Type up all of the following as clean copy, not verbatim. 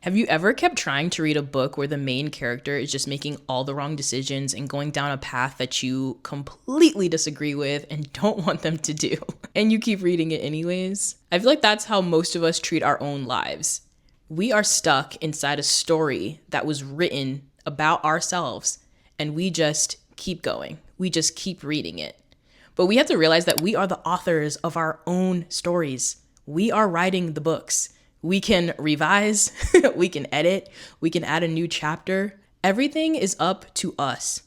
Have you ever kept trying to read a book where the main character is just making all the wrong decisions and going down a path that you completely disagree with and don't want them to do? And you keep reading it anyways? I feel like that's how most of us treat our own lives. We are stuck inside a story that was written about ourselves, and we just keep going. We just keep reading it. But we have to realize that we are the authors of our own stories. We are writing the books. We can revise, we can edit, we can add a new chapter. Everything is up to us.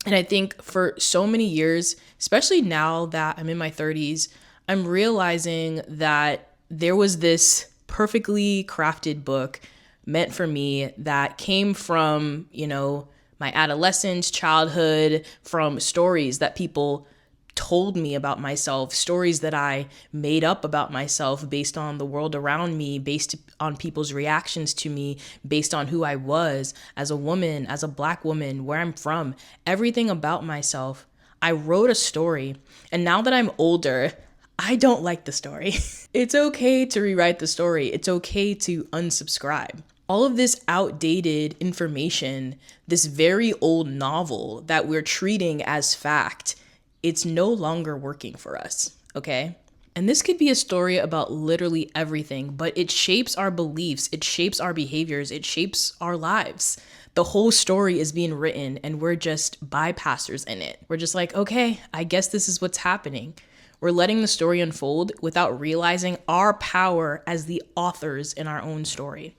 And I think for so many years, especially now that I'm in my 30s, I'm realizing that there was this perfectly crafted book meant for me that came from, my adolescence, childhood, from stories that people told me about myself, stories that I made up about myself based on the world around me, based on people's reactions to me, based on who I was as a woman, as a Black woman, where I'm from, everything about myself. I wrote a story, and now that I'm older, I don't like the story. It's okay to rewrite the story. It's okay to unsubscribe. All of this outdated information, this very old novel that we're treating as fact, it's no longer working for us, okay? And this could be a story about literally everything, but it shapes our beliefs, it shapes our behaviors, it shapes our lives. The whole story is being written and we're just bypassers in it. We're just like, okay, I guess this is what's happening. We're letting the story unfold without realizing our power as the authors in our own story.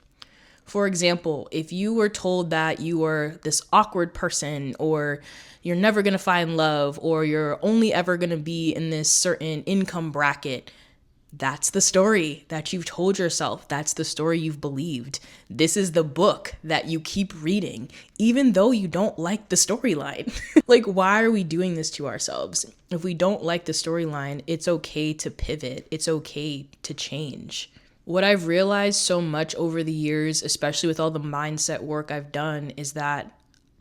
For example, if you were told that you were this awkward person, or you're never going to find love, or you're only ever going to be in this certain income bracket, that's the story that you've told yourself. That's the story you've believed. This is the book that you keep reading, even though you don't like the storyline. Like, why are we doing this to ourselves? If we don't like the storyline, it's okay to pivot. It's okay to change. What I've realized so much over the years, especially with all the mindset work I've done, is that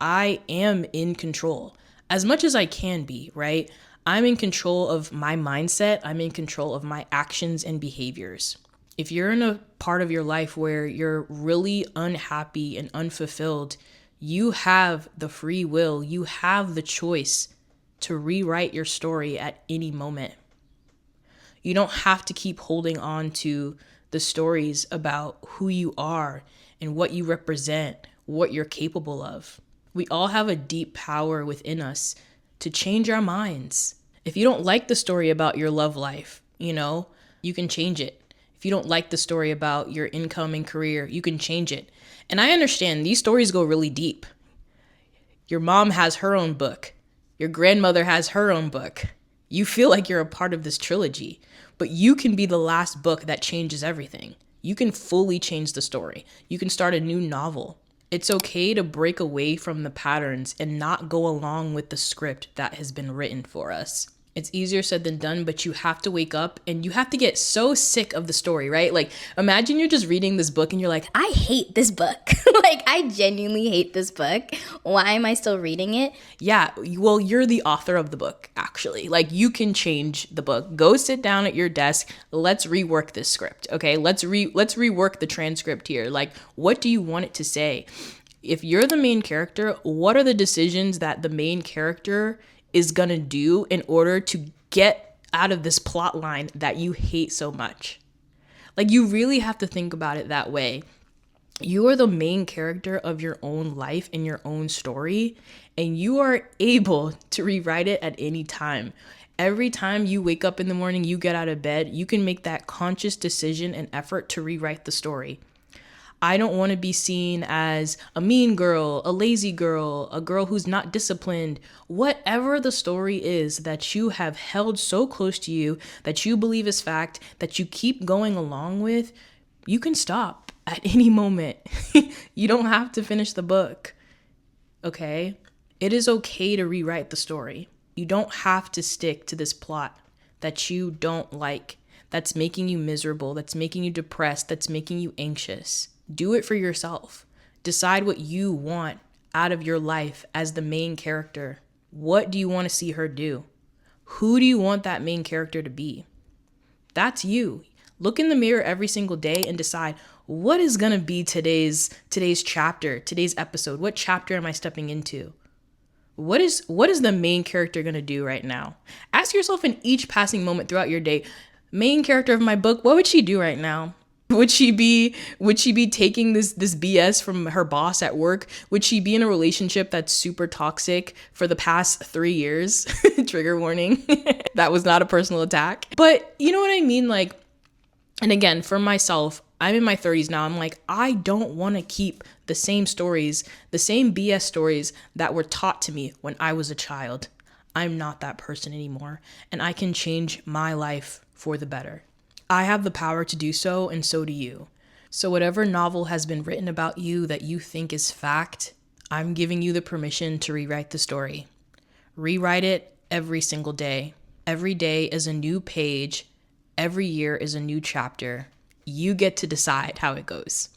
I am in control as much as I can be, right? I'm in control of my mindset. I'm in control of my actions and behaviors. If you're in a part of your life where you're really unhappy and unfulfilled, you have the free will. You have the choice to rewrite your story at any moment. You don't have to keep holding on to the stories about who you are and what you represent, what you're capable of. We all have a deep power within us to change our minds. If you don't like the story about your love life, you can change it. If you don't like the story about your income and career, you can change it. And I understand these stories go really deep. Your mom has her own book. Your grandmother has her own book. You feel like you're a part of this trilogy, but you can be the last book that changes everything. You can fully change the story. You can start a new novel. It's okay to break away from the patterns and not go along with the script that has been written for us. It's easier said than done, but you have to wake up and you have to get so sick of the story, right? Like, imagine you're just reading this book and you're like, I hate this book. Like, I genuinely hate this book. Why am I still reading it? yeah, well, you're the author of the book, actually. Like, you can change the book. Go sit down at your desk. Let's rework this script, okay? Let's rework the transcript here. Like, what do you want it to say? If you're the main character, what are the decisions that the main character is gonna do in order to get out of this plot line that you hate so much? Like, you really have to think about it that way. You are the main character of your own life and your own story, and you are able to rewrite it at any time. Every time you wake up in the morning, you get out of bed, you can make that conscious decision and effort to rewrite the story. I don't want to be seen as a mean girl, a lazy girl, a girl who's not disciplined. Whatever the story is that you have held so close to you, that you believe is fact, that you keep going along with, you can stop at any moment. You don't have to finish the book, okay? It is okay to rewrite the story. You don't have to stick to this plot that you don't like, that's making you miserable, that's making you depressed, that's making you anxious. Do it for yourself. Decide what you want out of your life as the main character. What do you want to see her do? Who do you want that main character to be? That's you. Look in the mirror every single day and decide, what is going to be today's chapter, today's episode? What chapter am I stepping into? What is the main character going to do right now? Ask yourself in each passing moment throughout your day, main character of my book, what would she do right now? Would she be taking this BS from her boss at work? Would she be in a relationship that's super toxic for the past 3 years? Trigger warning. That was not a personal attack. But you know what I mean? Like, and again, for myself, I'm in my 30s now. I'm like, I don't want to keep the same stories, the same BS stories that were taught to me when I was a child. I'm not that person anymore, and I can change my life for the better. I have the power to do so, and so do you. So whatever novel has been written about you that you think is fact, I'm giving you the permission to rewrite the story. Rewrite it every single day. Every day is a new page. Every year is a new chapter. You get to decide how it goes.